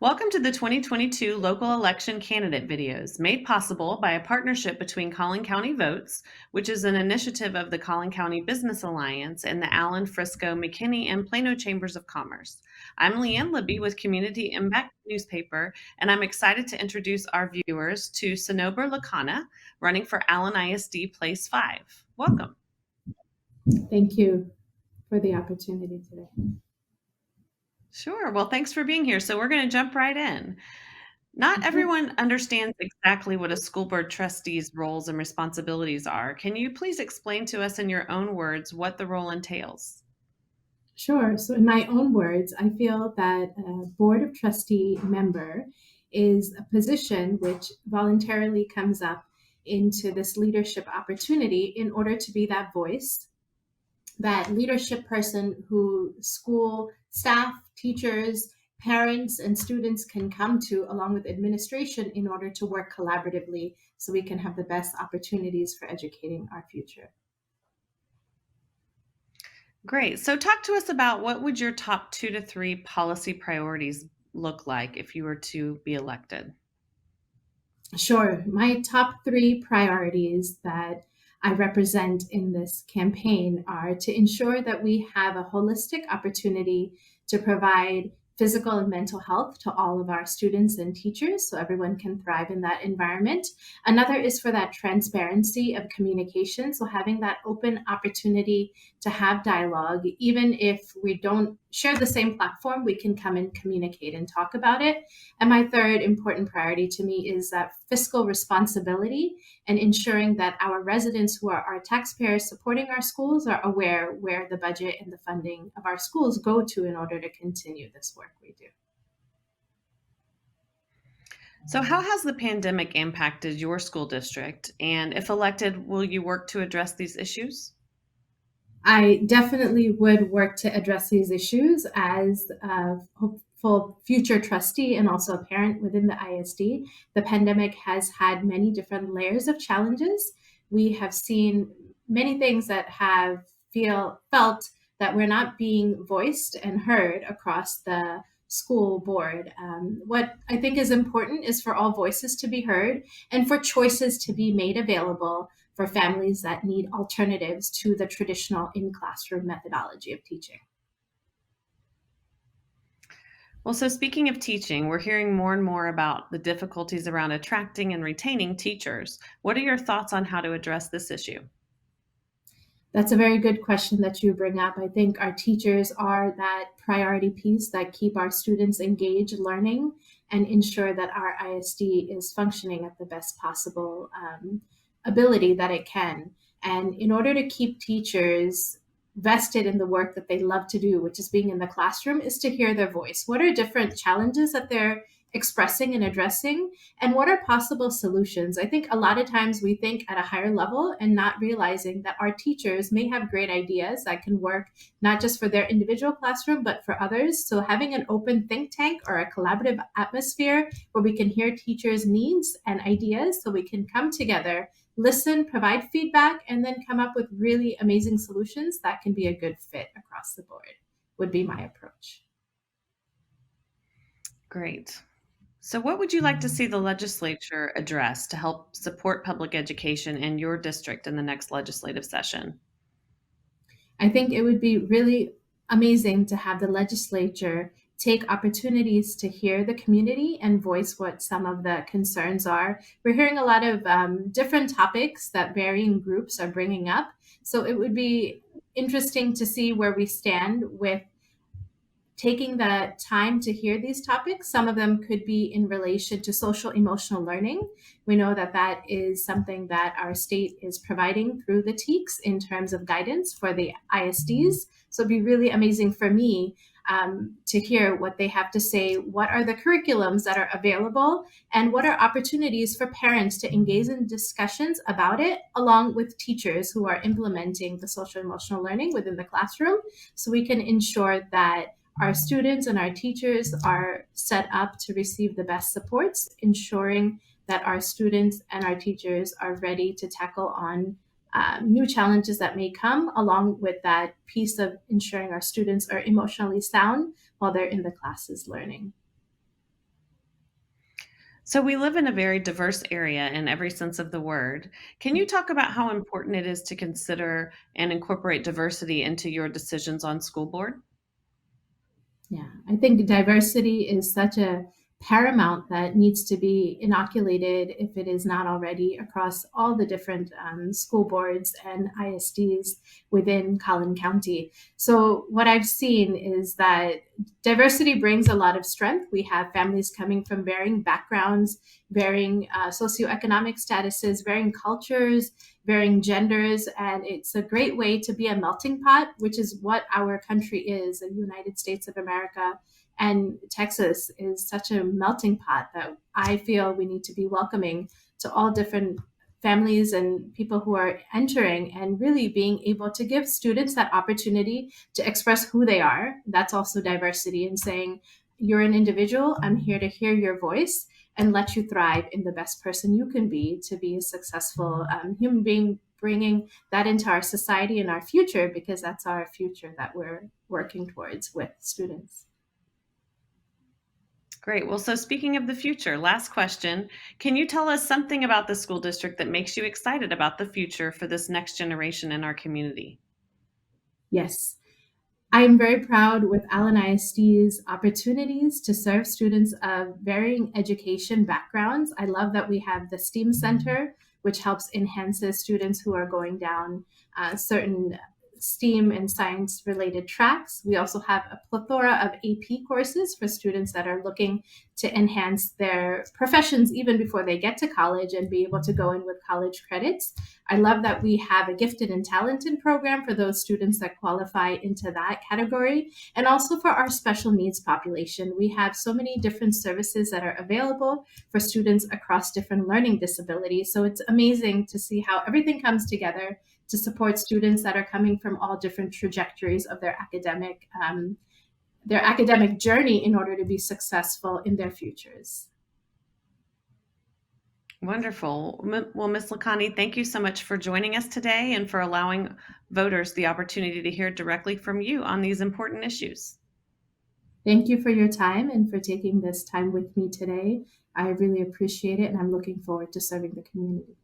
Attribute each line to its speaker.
Speaker 1: Welcome to the 2022 local election candidate videos, made possible by a partnership between Collin County Votes, which is an initiative of the Collin County Business Alliance and the Allen, Frisco, McKinney, and Plano Chambers of Commerce. I'm Leanne Libby with Community Impact Newspaper, and I'm excited to introduce our viewers to Snober Lakhani, running for Allen ISD Place 5. Welcome.
Speaker 2: Thank you for the opportunity today.
Speaker 1: Sure. Well, thanks for being here. So we're going to jump right in. Not everyone understands exactly what a school board trustee's roles and responsibilities are. Can you please explain to us in your own words what the role entails?
Speaker 2: Sure. So, in my own words, I feel that a board of trustee member is a position which voluntarily comes up into this leadership opportunity in order to be that voice, that leadership person who school staff, teachers, parents, and students can come to along with administration in order to work collaboratively so we can have the best opportunities for educating our future.
Speaker 1: Great. So talk to us about what would your top 2 to 3 policy priorities look like if you were to be elected?
Speaker 2: Sure. My top 3 priorities that I represent in this campaign are to ensure that we have a holistic opportunity to provide physical and mental health to all of our students and teachers so everyone can thrive in that environment. Another is for that transparency of communication. So having that open opportunity to have dialogue, even if we don't share the same platform, we can come and communicate and talk about it. And my third important priority to me is that fiscal responsibility and ensuring that our residents who are our taxpayers supporting our schools are aware where the budget and the funding of our schools go to in order to continue this work we do.
Speaker 1: So how has the pandemic impacted your school district? And if elected, will you work to address these issues?
Speaker 2: I definitely would work to address these issues as a hopeful future trustee and also a parent within the ISD. The pandemic has had many different layers of challenges. We have seen many things that have felt that we're not being voiced and heard across the school board. What I think is important is for all voices to be heard and for choices to be made available for families that need alternatives to the traditional in-classroom methodology of teaching.
Speaker 1: Well, so speaking of teaching, we're hearing more and more about the difficulties around attracting and retaining teachers. What are your thoughts on how to address this issue?
Speaker 2: That's a very good question that you bring up. I think our teachers are that priority piece that keep our students engaged learning and ensure that our ISD is functioning at the best possible ability that it can. And in order to keep teachers vested in the work that they love to do, which is being in the classroom, is to hear their voice. What are different challenges that they're expressing and addressing, and what are possible solutions? I think a lot of times we think at a higher level and not realizing that our teachers may have great ideas that can work not just for their individual classroom, but for others. So having an open think tank or a collaborative atmosphere where we can hear teachers' needs and ideas so we can come together, listen, provide feedback, and then come up with really amazing solutions that can be a good fit across the board would be my approach.
Speaker 1: Great. So what would you like to see the legislature address to help support public education in your district in the next legislative session?
Speaker 2: I think it would be really amazing to have the legislature take opportunities to hear the community and voice what some of the concerns are. We're hearing a lot of different topics that varying groups are bringing up. So it would be interesting to see where we stand with taking the time to hear these topics. Some of them could be in relation to social emotional learning. We know that that is something that our state is providing through the TEKS in terms of guidance for the ISDs. So it'd be really amazing for me to hear what they have to say. What are the curriculums that are available, and what are opportunities for parents to engage in discussions about it along with teachers who are implementing the social emotional learning within the classroom, so we can ensure that our students and our teachers are set up to receive the best supports, ensuring that our students and our teachers are ready to tackle on new challenges that may come, along with that piece of ensuring our students are emotionally sound while they're in the classes learning.
Speaker 1: So, we live in a very diverse area in every sense of the word. Can you talk about how important it is to consider and incorporate diversity into your decisions on school board?
Speaker 2: Yeah, I think diversity is such a paramount that needs to be inoculated, if it is not already, across all the different school boards and ISDs within Collin County. So, what I've seen is that diversity brings a lot of strength. We have families coming from varying backgrounds, varying socioeconomic statuses, varying cultures, varying genders, and it's a great way to be a melting pot, which is what our country is, the United States of America. And Texas is such a melting pot that I feel we need to be welcoming to all different families and people who are entering, and really being able to give students that opportunity to express who they are. That's also diversity, and saying, you're an individual, I'm here to hear your voice and let you thrive in the best person you can be to be a successful human being, bringing that into our society and our future, because that's our future that we're working towards with students.
Speaker 1: Great. Well, so speaking of the future, last question. Can you tell us something about the school district that makes you excited about the future for this next generation in our community?
Speaker 2: Yes, I'm very proud with Allen ISD's opportunities to serve students of varying education backgrounds. I love that we have the STEAM Center, which helps enhances students who are going down certain STEAM and science related tracks. We also have a plethora of AP courses for students that are looking to enhance their professions even before they get to college and be able to go in with college credits. I love that we have a gifted and talented program for those students that qualify into that category. And also for our special needs population, we have so many different services that are available for students across different learning disabilities. So it's amazing to see how everything comes together to support students that are coming from all different trajectories of their academic journey in order to be successful in their futures.
Speaker 1: Wonderful. Well, Ms. Lakhani, thank you so much for joining us today and for allowing voters the opportunity to hear directly from you on these important issues.
Speaker 2: Thank you for your time and for taking this time with me today. I really appreciate it, and I'm looking forward to serving the community.